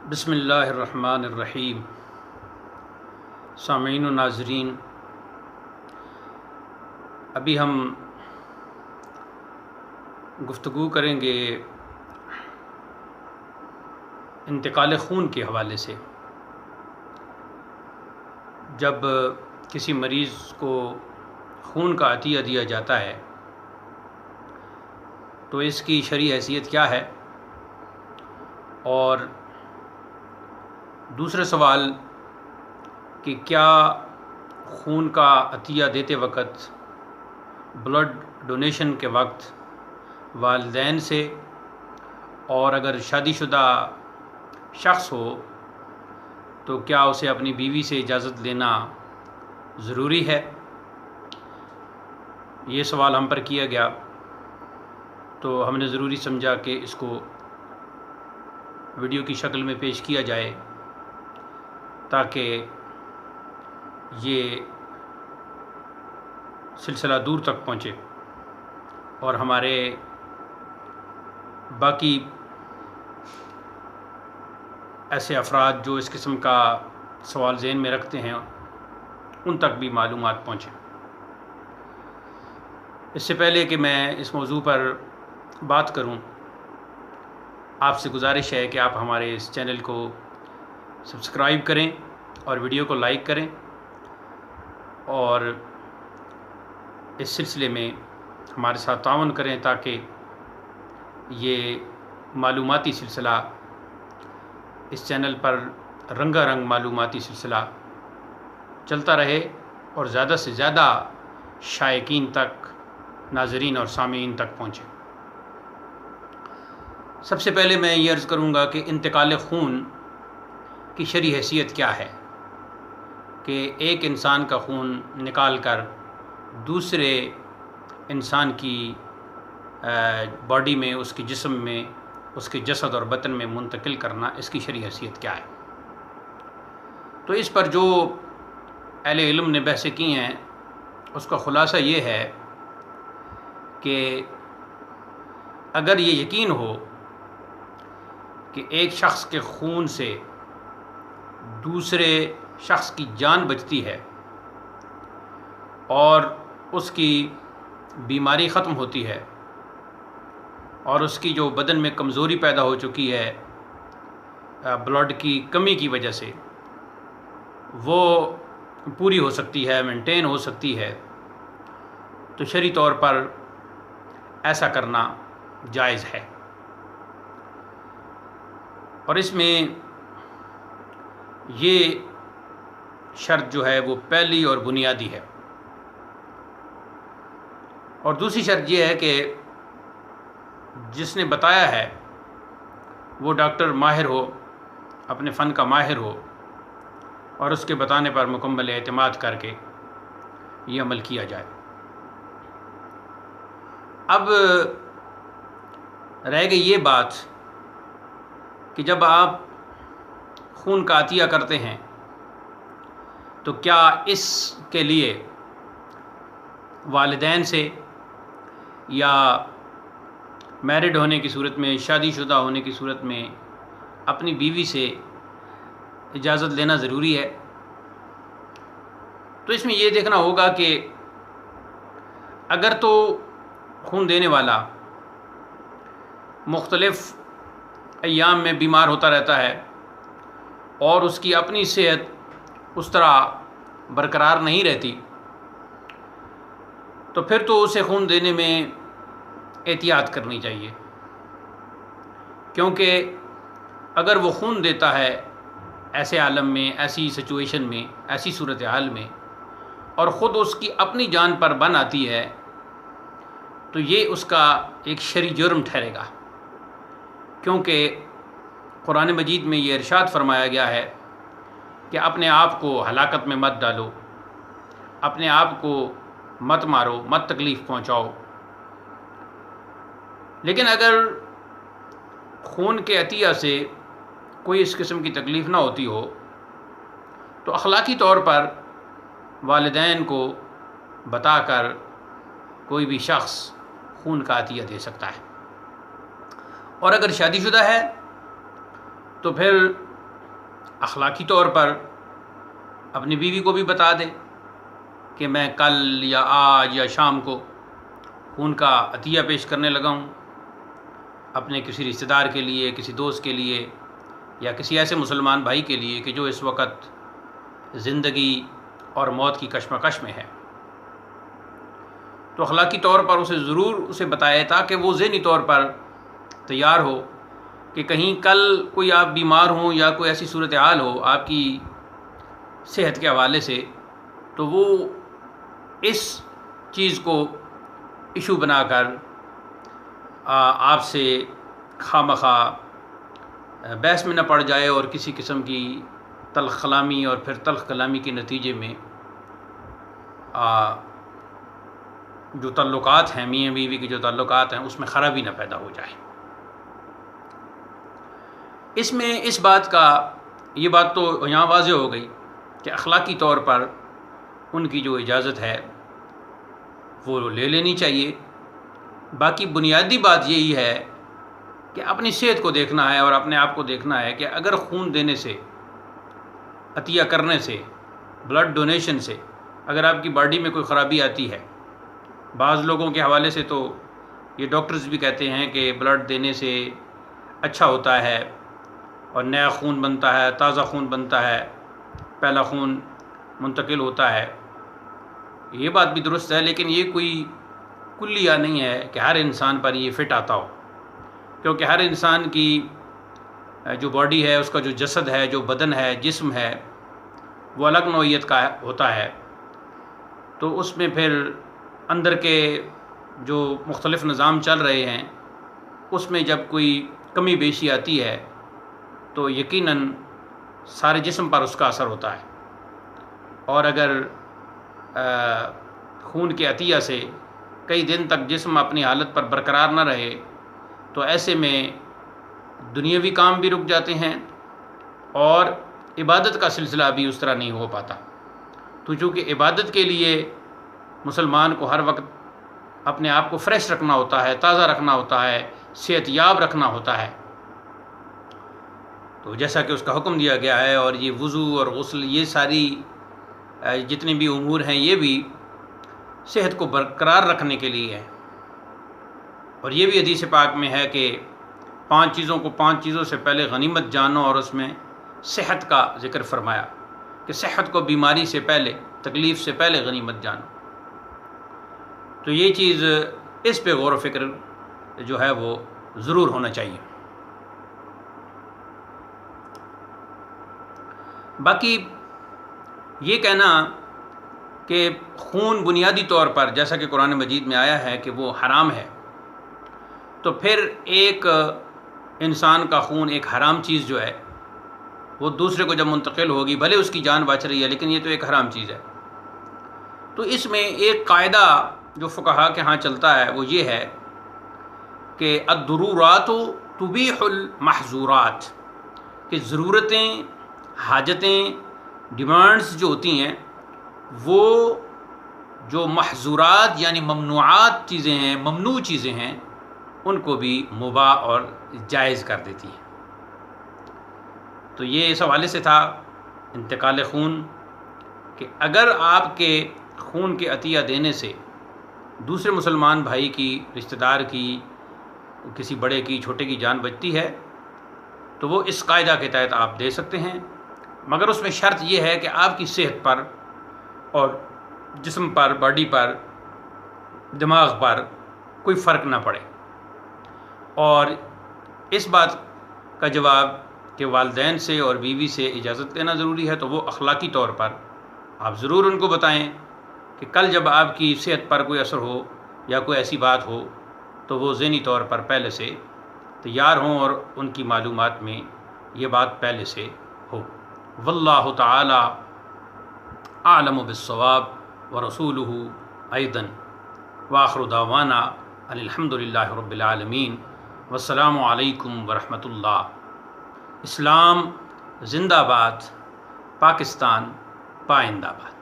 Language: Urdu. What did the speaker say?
بسم اللہ الرحمن الرحیم۔ سامعین و ناظرین، ابھی ہم گفتگو کریں گے انتقال خون کے حوالے سے۔ جب کسی مریض کو خون کا عطیہ دیا جاتا ہے تو اس کی شرعی حیثیت کیا ہے، اور دوسرا سوال کہ کیا خون کا عطیہ دیتے وقت، بلڈ ڈونیشن کے وقت والدین سے، اور اگر شادی شدہ شخص ہو تو کیا اسے اپنی بیوی سے اجازت لینا ضروری ہے؟ یہ سوال ہم پر کیا گیا تو ہم نے ضروری سمجھا کہ اس کو ویڈیو کی شکل میں پیش کیا جائے تاکہ یہ سلسلہ دور تک پہنچے اور ہمارے باقی ایسے افراد جو اس قسم کا سوال ذہن میں رکھتے ہیں ان تک بھی معلومات پہنچیں۔ اس سے پہلے کہ میں اس موضوع پر بات کروں، آپ سے گزارش ہے کہ آپ ہمارے اس چینل کو سبسکرائب کریں اور ویڈیو کو لائک کریں، اور اس سلسلے میں ہمارے ساتھ تعاون کریں تاکہ یہ معلوماتی سلسلہ، اس چینل پر رنگا رنگ معلوماتی سلسلہ چلتا رہے اور زیادہ سے زیادہ شائقین تک، ناظرین اور سامعین تک پہنچے۔ سب سے پہلے میں یہ عرض کروں گا کہ انتقال خون کی شرعی حیثیت کیا ہے، کہ ایک انسان کا خون نکال کر دوسرے انسان کی باڈی میں، اس کے جسم میں، اس کے جسد اور بدن میں منتقل کرنا، اس کی شرعی حیثیت کیا ہے؟ تو اس پر جو اہل علم نے بحثیں کی ہیں اس کا خلاصہ یہ ہے کہ اگر یہ یقین ہو کہ ایک شخص کے خون سے دوسرے شخص کی جان بچتی ہے اور اس کی بیماری ختم ہوتی ہے، اور اس کی جو بدن میں کمزوری پیدا ہو چکی ہے بلڈ کی کمی کی وجہ سے، وہ پوری ہو سکتی ہے، مینٹین ہو سکتی ہے، تو شرعی طور پر ایسا کرنا جائز ہے۔ اور اس میں یہ شرط جو ہے وہ پہلی اور بنیادی ہے، اور دوسری شرط یہ ہے کہ جس نے بتایا ہے وہ ڈاکٹر ماہر ہو، اپنے فن کا ماہر ہو، اور اس کے بتانے پر مکمل اعتماد کر کے یہ عمل کیا جائے۔ اب رہ گئی یہ بات کہ جب آپ خون کا عطیہ کرتے ہیں تو کیا اس کے لیے والدین سے یا میرڈ ہونے کی صورت میں، شادی شدہ ہونے کی صورت میں اپنی بیوی سے اجازت لینا ضروری ہے؟ تو اس میں یہ دیکھنا ہوگا کہ اگر تو خون دینے والا مختلف ایام میں بیمار ہوتا رہتا ہے اور اس کی اپنی صحت اس طرح برقرار نہیں رہتی، تو پھر تو اسے خون دینے میں احتیاط کرنی چاہیے، کیونکہ اگر وہ خون دیتا ہے ایسے عالم میں، ایسی سچویشن میں، ایسی صورتحال میں، اور خود اس کی اپنی جان پر بن آتی ہے، تو یہ اس کا ایک شرعی جرم ٹھہرے گا، کیونکہ قرآن مجید میں یہ ارشاد فرمایا گیا ہے کہ اپنے آپ کو ہلاکت میں مت ڈالو، اپنے آپ کو مت مارو، مت تکلیف پہنچاؤ۔ لیکن اگر خون کے عطیہ سے کوئی اس قسم کی تکلیف نہ ہوتی ہو تو اخلاقی طور پر والدین کو بتا کر کوئی بھی شخص خون کا عطیہ دے سکتا ہے، اور اگر شادی شدہ ہے تو پھر اخلاقی طور پر اپنی بیوی کو بھی بتا دے کہ میں کل یا آج یا شام کو خون کا عطیہ پیش کرنے لگا ہوں اپنے کسی رشتہ دار کے لیے، کسی دوست کے لیے، یا کسی ایسے مسلمان بھائی کے لیے کہ جو اس وقت زندگی اور موت کی کشمکش میں ہے۔ تو اخلاقی طور پر اسے بتائے تاکہ وہ ذہنی طور پر تیار ہو کہ کہیں کل کوئی آپ بیمار ہوں یا کوئی ایسی صورتحال ہو آپ کی صحت کے حوالے سے، تو وہ اس چیز کو ایشو بنا کر آپ سے خواہ بحث میں نہ پڑ جائے اور کسی قسم کی تلخ کلامی اور پھر تلخ کلامی کے نتیجے میں جو تعلقات ہیں، میاں بیوی کے جو تعلقات ہیں، اس میں خرابی نہ پیدا ہو جائے۔ اس میں اس بات کا یہ بات تو یہاں واضح ہو گئی کہ اخلاقی طور پر ان کی جو اجازت ہے وہ لے لینی چاہیے۔ باقی بنیادی بات یہی ہے کہ اپنی صحت کو دیکھنا ہے اور اپنے آپ کو دیکھنا ہے کہ اگر خون دینے سے، عطیہ کرنے سے، بلڈ ڈونیشن سے اگر آپ کی باڈی میں کوئی خرابی آتی ہے، بعض لوگوں کے حوالے سے تو یہ ڈاکٹرز بھی کہتے ہیں کہ بلڈ دینے سے اچھا ہوتا ہے اور نیا خون بنتا ہے، تازہ خون بنتا ہے، پہلا خون منتقل ہوتا ہے۔ یہ بات بھی درست ہے، لیکن یہ کوئی کلیہ نہیں ہے کہ ہر انسان پر یہ فٹ آتا ہو، کیونکہ ہر انسان کی جو باڈی ہے، اس کا جو جسد ہے، جو بدن ہے، جسم ہے، وہ الگ نوعیت کا ہوتا ہے۔ تو اس میں پھر اندر کے جو مختلف نظام چل رہے ہیں، اس میں جب کوئی کمی بیشی آتی ہے تو یقیناً سارے جسم پر اس کا اثر ہوتا ہے۔ اور اگر خون کے عطیہ سے کئی دن تک جسم اپنی حالت پر برقرار نہ رہے تو ایسے میں دنیاوی کام بھی رک جاتے ہیں اور عبادت کا سلسلہ بھی اس طرح نہیں ہو پاتا۔ تو چونکہ عبادت کے لیے مسلمان کو ہر وقت اپنے آپ کو فریش رکھنا ہوتا ہے، تازہ رکھنا ہوتا ہے، صحت یاب رکھنا ہوتا ہے، تو جیسا کہ اس کا حکم دیا گیا ہے، اور یہ وضو اور غسل، یہ ساری جتنے بھی امور ہیں، یہ بھی صحت کو برقرار رکھنے کے لیے ہے۔ اور یہ بھی حدیث پاک میں ہے کہ 5 چیزوں سے پہلے غنیمت جانو، اور اس میں صحت کا ذکر فرمایا کہ صحت کو بیماری سے پہلے، تکلیف سے پہلے غنیمت جانو۔ تو یہ چیز، اس پہ غور و فکر جو ہے وہ ضرور ہونا چاہیے۔ باقی یہ کہنا کہ خون بنیادی طور پر، جیسا کہ قرآن مجید میں آیا ہے کہ وہ حرام ہے، تو پھر ایک انسان کا خون، ایک حرام چیز جو ہے وہ دوسرے کو جب منتقل ہوگی، بھلے اس کی جان بچ رہی ہے لیکن یہ تو ایک حرام چیز ہے۔ تو اس میں ایک قاعدہ جو فقہا کے ہاں چلتا ہے وہ یہ ہے کہ الضرورات تبیح المحظورات، کہ ضرورتیں، حاجتیں، ڈیمانڈز جو ہوتی ہیں وہ جو محظورات یعنی ممنوعات چیزیں ہیں، ممنوع چیزیں ہیں، ان کو بھی مباح اور جائز کر دیتی ہیں۔ تو یہ اس حوالے سے تھا انتقال خون، کہ اگر آپ کے خون کے عطیہ دینے سے دوسرے مسلمان بھائی کی، رشتہ دار کی، کسی بڑے کی، چھوٹے کی جان بچتی ہے تو وہ اس قاعدہ کے تحت آپ دے سکتے ہیں، مگر اس میں شرط یہ ہے کہ آپ کی صحت پر اور جسم پر، باڈی پر، دماغ پر کوئی فرق نہ پڑے۔ اور اس بات کا جواب کہ والدین سے اور بیوی سے اجازت لینا ضروری ہے، تو وہ اخلاقی طور پر آپ ضرور ان کو بتائیں کہ کل جب آپ کی صحت پر کوئی اثر ہو یا کوئی ایسی بات ہو تو وہ ذہنی طور پر پہلے سے تیار ہوں اور ان کی معلومات میں یہ بات پہلے سے ہو۔ واللہ تعالی اعلم بالصواب ورسولہ ایضا، وآخر دعوانا ان الحمد للہ رب العالمین، والسلام علیکم ورحمۃ اللہ۔ اسلام زندہ باد، پاکستان پائندہ باد۔